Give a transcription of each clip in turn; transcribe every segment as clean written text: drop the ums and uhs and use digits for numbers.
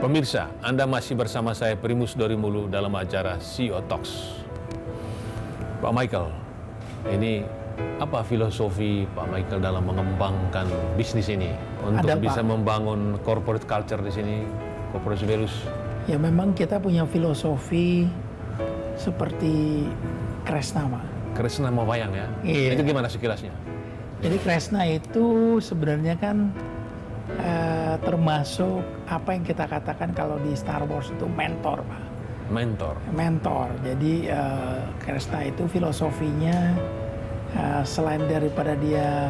Pemirsa, Anda masih bersama saya Primus Dorimulu dalam acara CEO Talks. Pak Michael, ini apa filosofi Pak Michael dalam mengembangkan bisnis ini untuk bisa membangun corporate culture di sini, corporate values? Ya memang kita punya filosofi seperti Kresna, Pak. Kresna Wayang ya? Iya. Itu gimana sekilasnya? Jadi Kresna itu sebenarnya kan termasuk apa yang kita katakan kalau di Star Wars itu mentor, Pak. Mentor. Jadi Kresna itu filosofinya selain daripada dia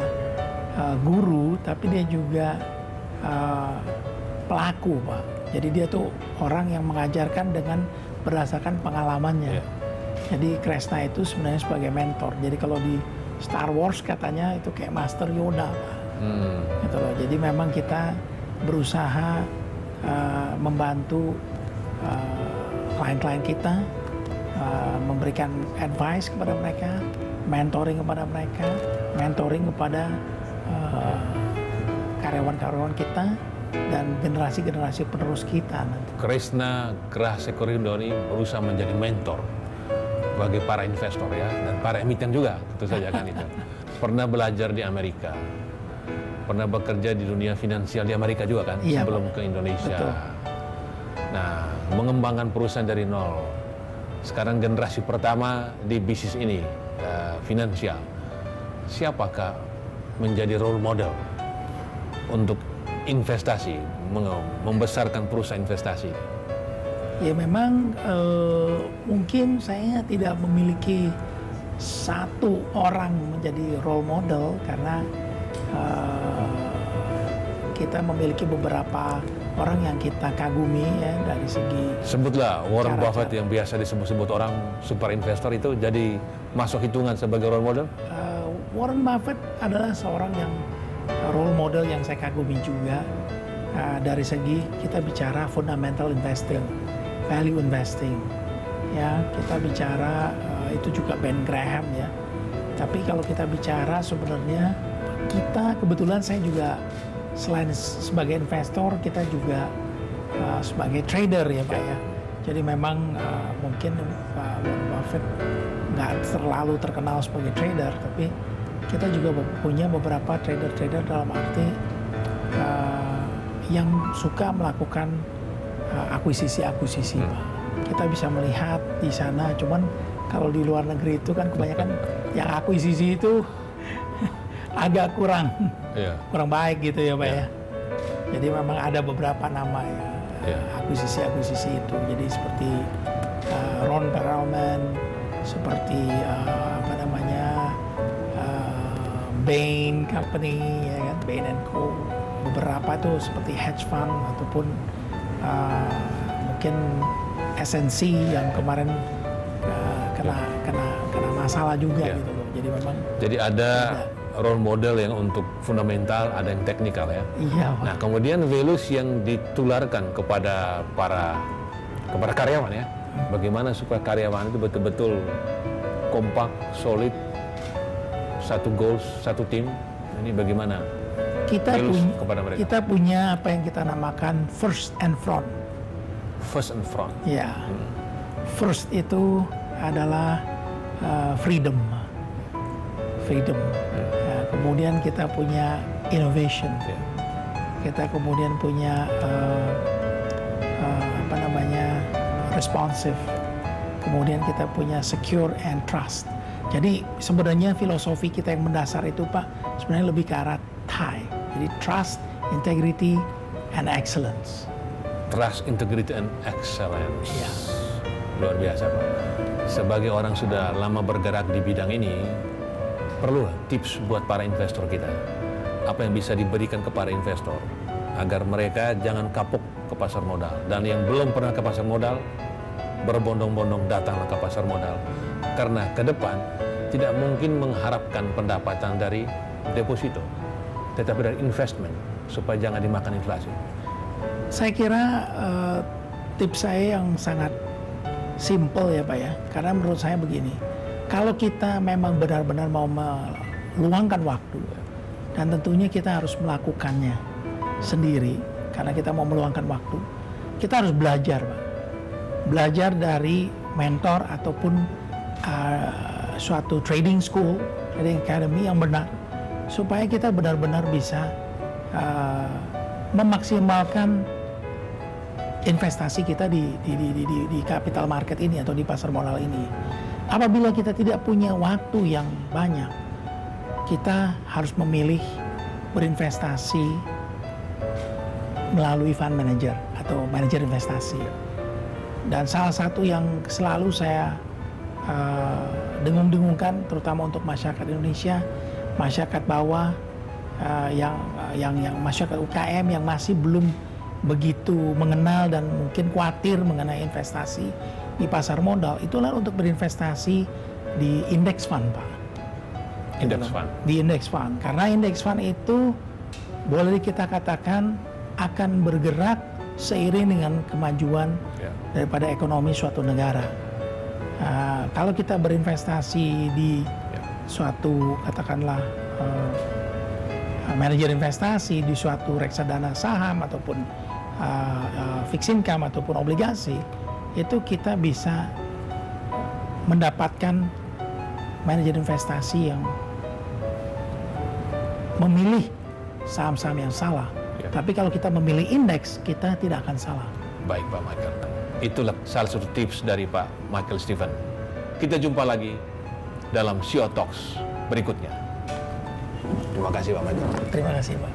guru, tapi dia juga pelaku, Pak. Jadi dia tuh orang yang mengajarkan dengan berdasarkan pengalamannya. Jadi Kresna itu sebenarnya sebagai mentor. Jadi kalau di Star Wars katanya itu kayak Master Yoda, Pak. Gitu loh. Jadi memang kita berusaha membantu klien-klien kita, memberikan advice kepada mereka, mentoring kepada mereka, mentoring kepada karyawan-karyawan kita dan generasi-generasi penerus kita nanti. Kresna Grasekorindo ini berusaha menjadi mentor bagi para investor ya, dan para emiten juga tentu saja kan itu. Pernah belajar di Amerika, pernah bekerja di dunia finansial di Amerika juga kan, sebelum ke Indonesia. Betul. Nah, mengembangkan perusahaan dari nol. Sekarang generasi pertama di bisnis ini, finansial. Siapakah menjadi role model untuk investasi, membesarkan perusahaan investasi? Ya memang mungkin saya tidak memiliki satu orang menjadi role model karena kita memiliki beberapa orang yang kita kagumi ya dari segi. Sebutlah Warren Buffett yang biasa disebut-sebut orang super investor itu jadi masuk hitungan sebagai role model? Warren Buffett adalah seorang yang role model yang saya kagumi juga dari segi kita bicara fundamental investing, value investing, ya kita bicara itu juga Ben Graham ya. Tapi kalau kita bicara sebenarnya kita kebetulan saya juga selain sebagai investor kita juga sebagai trader ya Pak ya. Jadi memang mungkin Pak Warren Buffett nggak terlalu terkenal sebagai trader, tapi kita juga punya beberapa trader-trader dalam arti yang suka melakukan akuisisi-akuisisi, Pak. Kita bisa melihat di sana, cuman kalau di luar negeri itu kan kebanyakan yang akuisisi itu agak kurang baik gitu ya, Pak ya. Jadi memang ada beberapa nama ya akuisisi-akuisisi itu. Jadi seperti Ron Perelman, seperti apa namanya Bain Company, ya kan, Bain & Co. Beberapa tuh seperti hedge fund ataupun mungkin SNC yang kemarin kena masalah juga gitu loh. Jadi memang ada role model yang untuk fundamental, ada yang teknikal ya. Iya, Pak. Nah, kemudian values yang ditularkan kepada karyawan ya. Bagaimana supaya karyawan itu betul-betul kompak, solid, satu goals, satu tim. Ini bagaimana? Kita punya apa yang kita namakan first and front. First and front. Ya. First itu adalah freedom. Kemudian kita punya innovation. Kita kemudian punya apa namanya responsive. Kemudian kita punya secure and trust. Jadi sebenarnya filosofi kita yang mendasar itu Pak sebenarnya lebih ke arah TIE. Jadi trust, integrity, and excellence. Trust, integrity, and excellence. Ya. Luar biasa Pak. Sebagai orang sudah lama bergerak di bidang ini, perlu tips buat para investor kita. Apa yang bisa diberikan kepada investor agar mereka jangan kapok ke pasar modal. Dan yang belum pernah ke pasar modal, berbondong-bondong datanglah ke pasar modal. Karena ke depan tidak mungkin mengharapkan pendapatan dari deposito, tetapi dari investment, supaya jangan dimakan inflasi. Saya kira tips saya yang sangat simple ya Pak ya. Karena menurut saya begini, kalau kita memang benar-benar mau meluangkan waktu, dan tentunya kita harus melakukannya sendiri, karena kita mau meluangkan waktu, kita harus belajar, Pak. Belajar dari mentor ataupun suatu trading school, trading academy yang benar, supaya kita benar-benar bisa memaksimalkan investasi kita di capital market ini atau di pasar modal ini. Apabila kita tidak punya waktu yang banyak, kita harus memilih berinvestasi melalui fund manager atau manajer investasi. Dan salah satu yang selalu saya dengung-dengungkan, terutama untuk masyarakat Indonesia, masyarakat bawah, yang masyarakat UKM yang masih belum begitu mengenal dan mungkin khawatir mengenai investasi di pasar modal, itulah untuk berinvestasi di index fund, Pak. Index fund. Di index fund, karena index fund itu boleh kita katakan akan bergerak seiring dengan kemajuan daripada ekonomi suatu negara. Kalau kita berinvestasi di suatu, katakanlah manajer investasi di suatu reksadana saham ataupun fixed income ataupun obligasi, itu kita bisa mendapatkan manajer investasi yang memilih saham-saham yang salah. Tapi kalau kita memilih indeks, kita tidak akan salah. Baik, Pak Michael. Itulah salah satu tips dari Pak Michael Stephen. Kita jumpa lagi dalam CEO Talks berikutnya. Terima kasih, Pak Michael. Terima kasih, Pak.